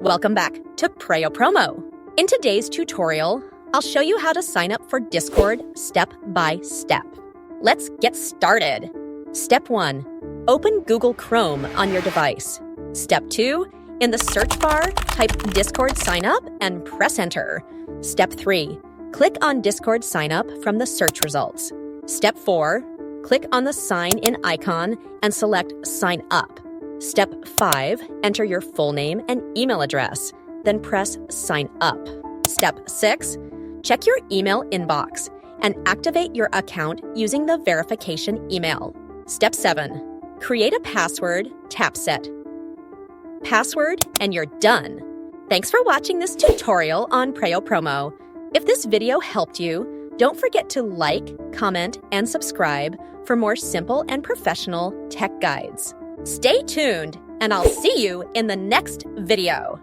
Welcome back to Preyo Promo. In today's tutorial, I'll show you how to sign up for Discord step by step. Let's get started. Step 1. Open Google Chrome on your device. Step 2. In the search bar, type Discord sign up and press enter. Step 3. Click on Discord sign up from the search results. Step 4. Click on the sign in icon and select sign up. Step 5. Enter your full name and email address, then press sign up. Step 6. Check your email inbox and activate your account using the verification email. Step 7. Create a password, tap set. Password, and you're done. Thanks for watching this tutorial on Preyo Promo. If this video helped you, don't forget to like, comment, and subscribe for more simple and professional tech guides. Stay tuned, and I'll see you in the next video.